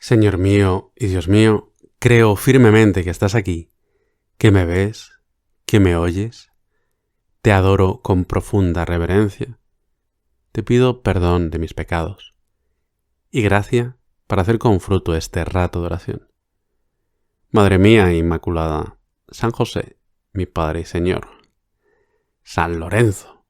Señor mío y Dios mío, creo firmemente que estás aquí, que me ves, que me oyes. Te adoro con profunda reverencia. Te pido perdón de mis pecados y gracia para hacer con fruto este rato de oración. Madre mía Inmaculada, San José, mi Padre y Señor, San Lorenzo,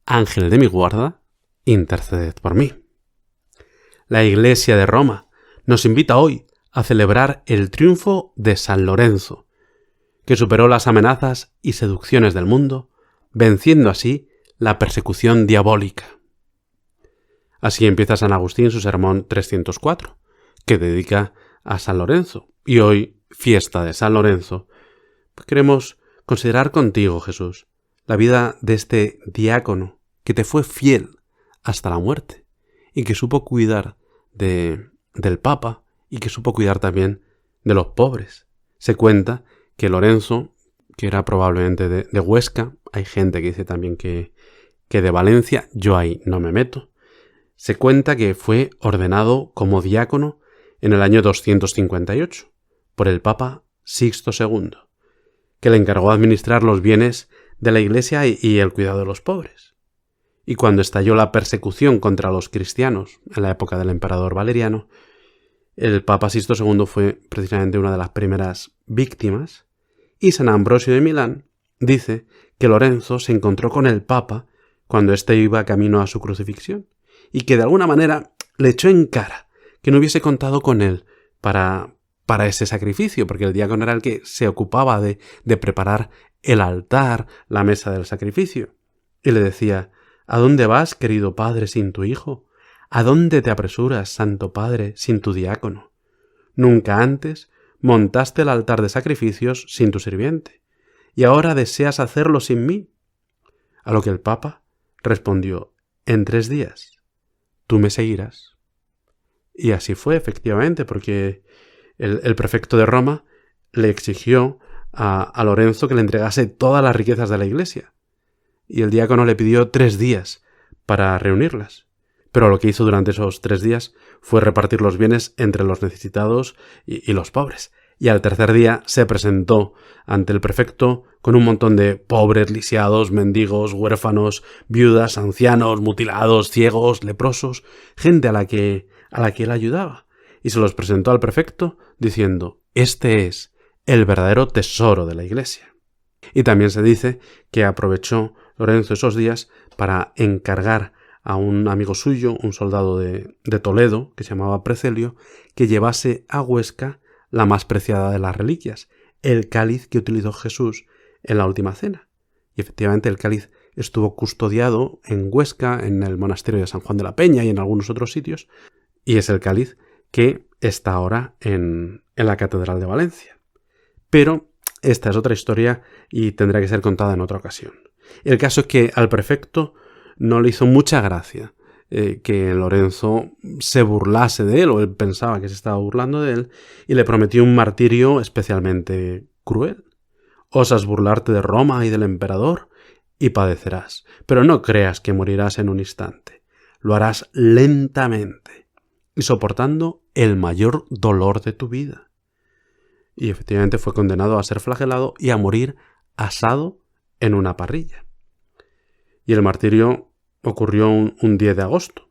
ángel de mi guarda, interceded por mí. La Iglesia de Roma nos invita hoy a celebrar el triunfo de San Lorenzo, que superó las amenazas y seducciones del mundo, venciendo así la persecución diabólica. Así empieza San Agustín su sermón 304, que dedica a San Lorenzo. Y hoy, fiesta de San Lorenzo, queremos considerar contigo, Jesús, la vida de este diácono que te fue fiel hasta la muerte y que supo cuidar del Papa y que supo cuidar también de los pobres. Se cuenta que Lorenzo, que era probablemente de Huesca, hay gente que dice también que de Valencia, yo ahí no me meto, se cuenta que fue ordenado como diácono en el año 258 por el Papa Sixto II, que le encargó administrar los bienes de la Iglesia y el cuidado de los pobres. Y cuando estalló la persecución contra los cristianos en la época del emperador Valeriano, el Papa Sixto II fue precisamente una de las primeras víctimas, y San Ambrosio de Milán dice que Lorenzo se encontró con el Papa cuando éste iba camino a su crucifixión, y que de alguna manera le echó en cara que no hubiese contado con él para ese sacrificio, porque el diácono era el que se ocupaba de preparar el altar, la mesa del sacrificio. Y le decía: ¿a dónde vas, querido padre, sin tu hijo? ¿A dónde te apresuras, santo padre, sin tu diácono? Nunca antes montaste el altar de sacrificios sin tu sirviente, y ahora deseas hacerlo sin mí. A lo que el Papa respondió: en 3 días tú me seguirás. Y así fue, efectivamente, porque el prefecto de Roma le exigió a Lorenzo que le entregase todas las riquezas de la Iglesia, y el diácono le pidió 3 días para reunirlas. Pero lo que hizo durante esos 3 días fue repartir los bienes entre los necesitados y los pobres. Y al tercer día se presentó ante el prefecto con un montón de pobres, lisiados, mendigos, huérfanos, viudas, ancianos, mutilados, ciegos, leprosos, gente a la que él ayudaba. Y se los presentó al prefecto diciendo: este es el verdadero tesoro de la Iglesia. Y también se dice que aprovechó Lorenzo esos días para encargar a un amigo suyo, un soldado de Toledo, que se llamaba Precelio, que llevase a Huesca la más preciada de las reliquias, el cáliz que utilizó Jesús en la última cena. Y efectivamente el cáliz estuvo custodiado en Huesca, en el monasterio de San Juan de la Peña y en algunos otros sitios, y es el cáliz que está ahora en la Catedral de Valencia. Pero esta es otra historia y tendrá que ser contada en otra ocasión. El caso es que al prefecto no le hizo mucha gracia que Lorenzo se burlase de él, o él pensaba que se estaba burlando de él, y le prometió un martirio especialmente cruel. Osas burlarte de Roma y del emperador y padecerás, pero no creas que morirás en un instante. Lo harás lentamente y soportando el mayor dolor de tu vida. Y efectivamente fue condenado a ser flagelado y a morir asado en una parrilla. Y el martirio ocurrió un 10 de agosto.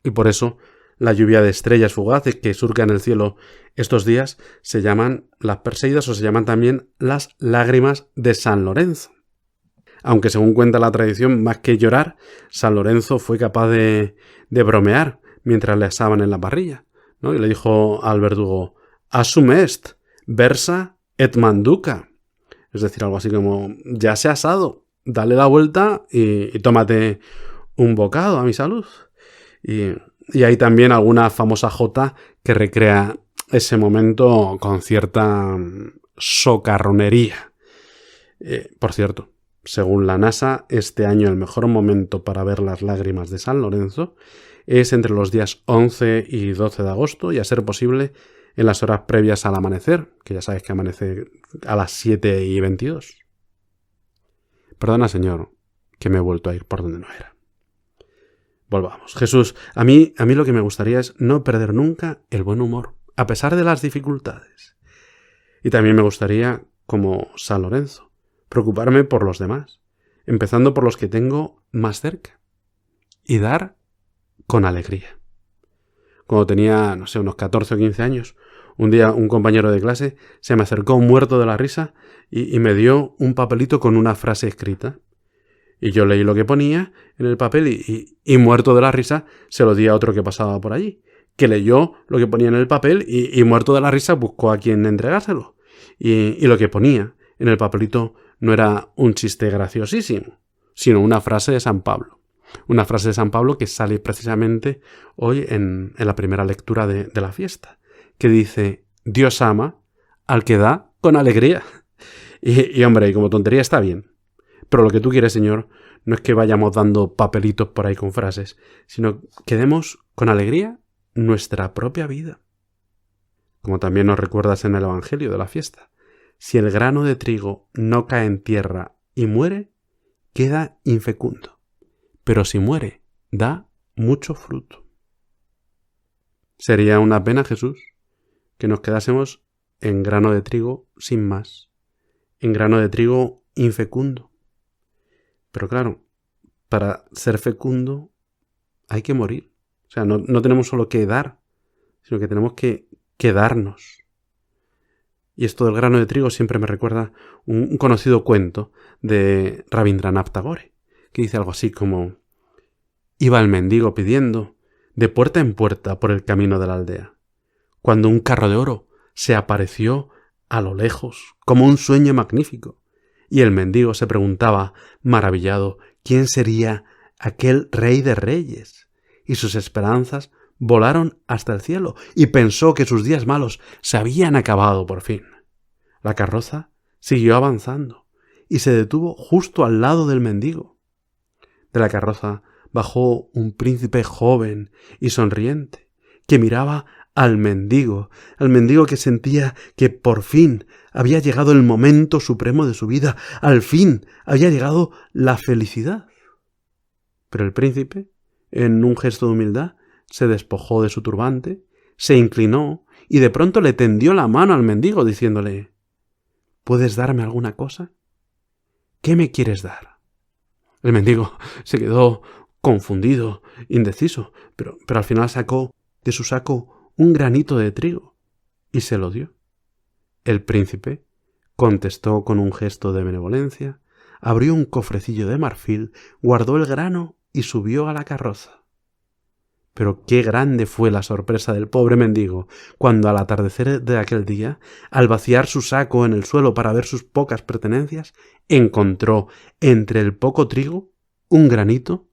Y por eso la lluvia de estrellas fugaces que surca en el cielo estos días se llaman las Perseidas, o se llaman también las lágrimas de San Lorenzo. Aunque según cuenta la tradición, más que llorar, San Lorenzo fue capaz de bromear mientras le asaban en la parrilla, ¿no? Y le dijo al verdugo: «Assum est, versa et manduca». Es decir, algo así como: «ya se ha asado, dale la vuelta y tómate un bocado a mi salud». Y hay también alguna famosa jota que recrea ese momento con cierta socarronería. Por cierto, según la NASA, este año el mejor momento para ver las lágrimas de San Lorenzo es entre los días 11 y 12 de agosto, y a ser posible en las horas previas al amanecer, que ya sabes que amanece a las 7:22. Perdona, Señor, que me he vuelto a ir por donde no era. Volvamos. Jesús, a mí lo que me gustaría es no perder nunca el buen humor, a pesar de las dificultades. Y también me gustaría, como San Lorenzo, preocuparme por los demás, empezando por los que tengo más cerca, y dar con alegría. Cuando tenía, no sé, unos 14 o 15 años, un día un compañero de clase se me acercó muerto de la risa y me dio un papelito con una frase escrita. Y yo leí lo que ponía en el papel y muerto de la risa se lo di a otro que pasaba por allí, que leyó lo que ponía en el papel y muerto de la risa buscó a quien entregárselo. Y lo que ponía en el papelito no era un chiste graciosísimo, sino una frase de San Pablo. Una frase de San Pablo que sale precisamente hoy en la primera lectura de la fiesta, que dice: Dios ama al que da con alegría. Y hombre, y como tontería está bien. Pero lo que tú quieres, Señor, no es que vayamos dando papelitos por ahí con frases, sino que demos con alegría nuestra propia vida. Como también nos recuerdas en el Evangelio de la fiesta, si el grano de trigo no cae en tierra y muere, queda infecundo. Pero si muere, da mucho fruto. Sería una pena, Jesús, que nos quedásemos en grano de trigo sin más, en grano de trigo infecundo. Pero claro, para ser fecundo hay que morir. O sea, no tenemos solo que dar, sino que tenemos que darnos. Y esto del grano de trigo siempre me recuerda un conocido cuento de Rabindranath Tagore, que dice algo así como: iba el mendigo pidiendo de puerta en puerta por el camino de la aldea, cuando un carro de oro se apareció a lo lejos como un sueño magnífico, y el mendigo se preguntaba, maravillado, quién sería aquel rey de reyes, y sus esperanzas volaron hasta el cielo, y pensó que sus días malos se habían acabado por fin. La carroza siguió avanzando, y se detuvo justo al lado del mendigo. De la carroza bajó un príncipe joven y sonriente, que miraba al mendigo que sentía que por fin había llegado el momento supremo de su vida, al fin había llegado la felicidad. Pero el príncipe, en un gesto de humildad, se despojó de su turbante, se inclinó y de pronto le tendió la mano al mendigo diciéndole: ¿puedes darme alguna cosa? ¿Qué me quieres dar? El mendigo se quedó confundido, indeciso, pero al final sacó de su saco un granito de trigo y se lo dio. El príncipe contestó con un gesto de benevolencia, abrió un cofrecillo de marfil, guardó el grano y subió a la carroza. Pero qué grande fue la sorpresa del pobre mendigo cuando al atardecer de aquel día, al vaciar su saco en el suelo para ver sus pocas pertenencias, encontró entre el poco trigo un granito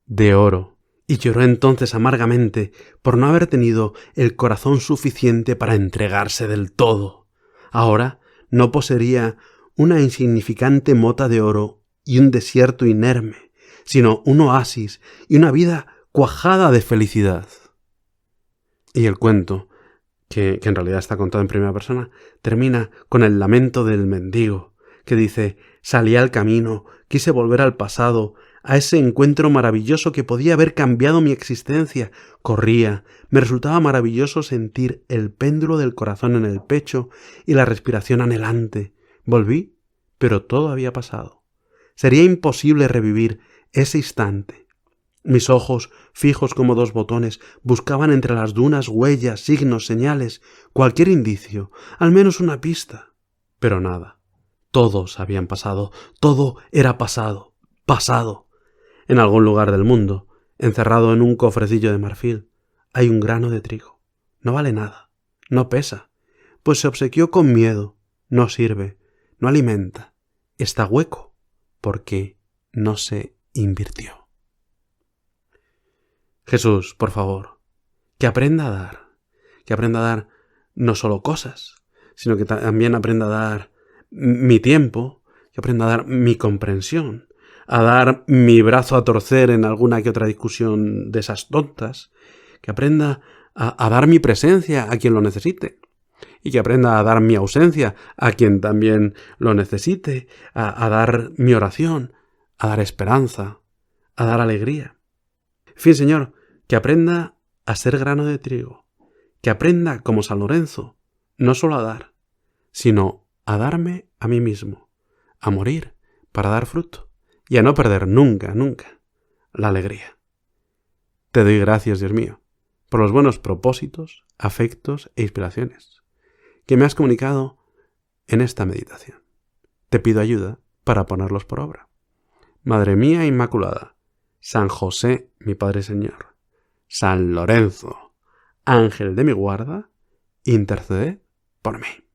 de oro. Y lloró entonces amargamente por no haber tenido el corazón suficiente para entregarse del todo. Ahora no poseería una insignificante mota de oro y un desierto inerme, sino un oasis y una vida cuajada de felicidad. Y el cuento, que en realidad está contado en primera persona, termina con el lamento del mendigo, que dice: salí al camino, quise volver al pasado, a ese encuentro maravilloso que podía haber cambiado mi existencia. Corría, me resultaba maravilloso sentir el péndulo del corazón en el pecho y la respiración anhelante. Volví, pero todo había pasado. Sería imposible revivir ese instante. Mis ojos, fijos como dos botones, buscaban entre las dunas huellas, signos, señales, cualquier indicio, al menos una pista. Pero nada. Todos habían pasado, todo era pasado, pasado. En algún lugar del mundo, encerrado en un cofrecillo de marfil, hay un grano de trigo. No vale nada, no pesa, pues se obsequió con miedo, no sirve, no alimenta, está hueco, porque no se invirtió. Jesús, por favor, que aprenda a dar no solo cosas, sino que también aprenda a dar mi tiempo, que aprenda a dar mi comprensión, a dar mi brazo a torcer en alguna que otra discusión de esas tontas, que aprenda a dar mi presencia a quien lo necesite, y que aprenda a dar mi ausencia a quien también lo necesite, a dar mi oración, a dar esperanza, a dar alegría. En fin, Señor, que aprenda a ser grano de trigo que aprenda como San Lorenzo, no solo a dar, sino a darme a mí mismo, a morir para dar fruto y a no perder nunca, nunca la alegría. Te doy gracias, Dios mío, por los buenos propósitos, afectos e inspiraciones que me has comunicado en esta meditación. Te pido ayuda para ponerlos por obra. Madre mía Inmaculada, San José, mi Padre Señor, San Lorenzo, Ángel de mi guarda, interceded por mí.